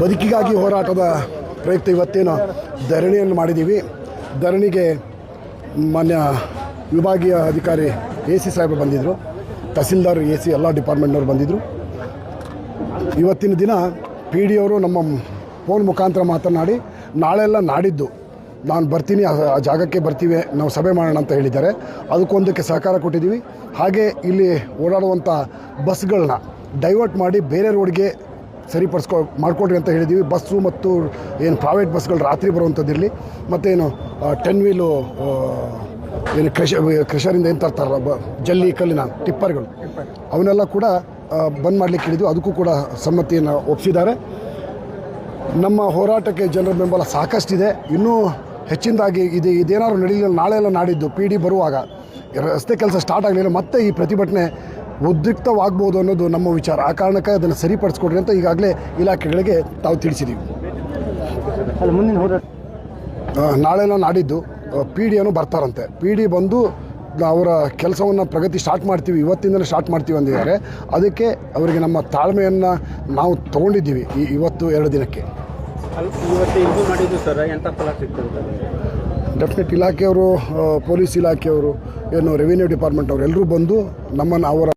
ಬದುಕಿಗಾಗಿ ಹೋರಾಟದ ಪ್ರಯುಕ್ತ ಇವತ್ತೇನು ಧರಣಿಯನ್ನು ಮಾಡಿದ್ದೀವಿ. ಧರಣಿಗೆ ಮಾನ್ಯ ವಿಭಾಗೀಯ ಅಧಿಕಾರಿ AC ಸಾಹೇಬರು ಬಂದಿದ್ದರು, ತಹಸೀಲ್ದಾರ್ AC ಎಲ್ಲ ಡಿಪಾರ್ಟ್ಮೆಂಟ್ನವ್ರು ಬಂದಿದ್ದರು. ಇವತ್ತಿನ ದಿನ PD ಅವರು ನಮ್ಮ ಫೋನ್ ಮುಖಾಂತರ ಮಾತನಾಡಿ ನಾಳೆಲ್ಲ ನಾಡಿದ್ದು ನಾನು ಬರ್ತೀನಿ, ಆ ಜಾಗಕ್ಕೆ ಬರ್ತೀವಿ, ನಾವು ಸಭೆ ಮಾಡೋಣ ಅಂತ ಹೇಳಿದ್ದಾರೆ. ಅದಕ್ಕೊಂದಕ್ಕೆ ಸಹಕಾರ ಕೊಟ್ಟಿದ್ದೀವಿ. ಹಾಗೆ ಇಲ್ಲಿ ಓಡಾಡುವಂಥ ಬಸ್ಗಳನ್ನ ಡೈವರ್ಟ್ ಮಾಡಿ ಬೇರೆ ರೋಡ್ಗೆ ಮಾಡಿಕೊಡ್ರಿ ಅಂತ ಹೇಳಿದ್ದೀವಿ. ಬಸ್ಸು ಮತ್ತು ಏನು ಪ್ರೈವೇಟ್ ಬಸ್ಗಳು ರಾತ್ರಿ ಬರುವಂಥದ್ದಿರಲಿ, ಮತ್ತೇನು 10 ವೀಲು ಏನು ಕ್ರೆಷರಿಂದ ಏನು ತರ್ತಾರಲ್ಲ ಜಲ್ಲಿ ಕಲ್ಲಿನ ಟಿಪ್ಪರ್ಗಳು, ಅವನ್ನೆಲ್ಲ ಕೂಡ ಬಂದ್ ಮಾಡಲಿಕ್ಕೆ ಹೇಳಿದ್ವಿ. ಅದಕ್ಕೂ ಕೂಡ ಸಮ್ಮತಿಯನ್ನು ಒಪ್ಪಿಸಿದ್ದಾರೆ. ನಮ್ಮ ಹೋರಾಟಕ್ಕೆ ಜನರ ಬೆಂಬಲ ಸಾಕಷ್ಟಿದೆ. ಇನ್ನೂ ಹೆಚ್ಚಿನದಾಗಿ ಇದೇನಾದ್ರು ನಡೀಲಿಲ್ಲ, ನಾಳೆ ಎಲ್ಲ ನಾಡಿದ್ದು PD ಬರುವಾಗ ರಸ್ತೆ ಕೆಲಸ ಸ್ಟಾರ್ಟ್ ಆಗಲಿಲ್ಲ, ಮತ್ತೆ ಈ ಪ್ರತಿಭಟನೆ ಉದ್ರಿಕ್ತವಾಗ್ಬೋದು ಅನ್ನೋದು ನಮ್ಮ ವಿಚಾರ. ಆ ಕಾರಣಕ್ಕೆ ಅದನ್ನು ಸರಿಪಡಿಸ್ಕೊಡ್ರಿ ಅಂತ ಈಗಾಗಲೇ ಇಲಾಖೆಗಳಿಗೆ ತಾವು ತಿಳಿಸಿದ್ದೀವಿ. ನಾಳೆಲ್ಲ ನಾಡಿದ್ದು PD ಬರ್ತಾರಂತೆ. PD ಬಂದು ಅವರ ಕೆಲಸವನ್ನು ಪ್ರಗತಿ ಸ್ಟಾರ್ಟ್ ಮಾಡ್ತೀವಿ, ಇವತ್ತಿಂದಲೇ ಸ್ಟಾರ್ಟ್ ಮಾಡ್ತೀವಿ ಅಂದಿದ್ದಾರೆ. ಅದಕ್ಕೆ ಅವರಿಗೆ ನಮ್ಮ ತಾಳ್ಮೆಯನ್ನು ನಾವು ತೊಗೊಂಡಿದ್ದೀವಿ ಇವತ್ತು 2 ದಿನಕ್ಕೆ. ಡೆಫಿನೆಟ್ ಇಲಾಖೆಯವರು, ಪೊಲೀಸ್ ಇಲಾಖೆಯವರು, ಏನು ರೆವಿನ್ಯೂ ಡಿಪಾರ್ಟ್ಮೆಂಟ್ ಅವರು ಎಲ್ಲರೂ ಬಂದು ನಮ್ಮನ್ನು ಅವರ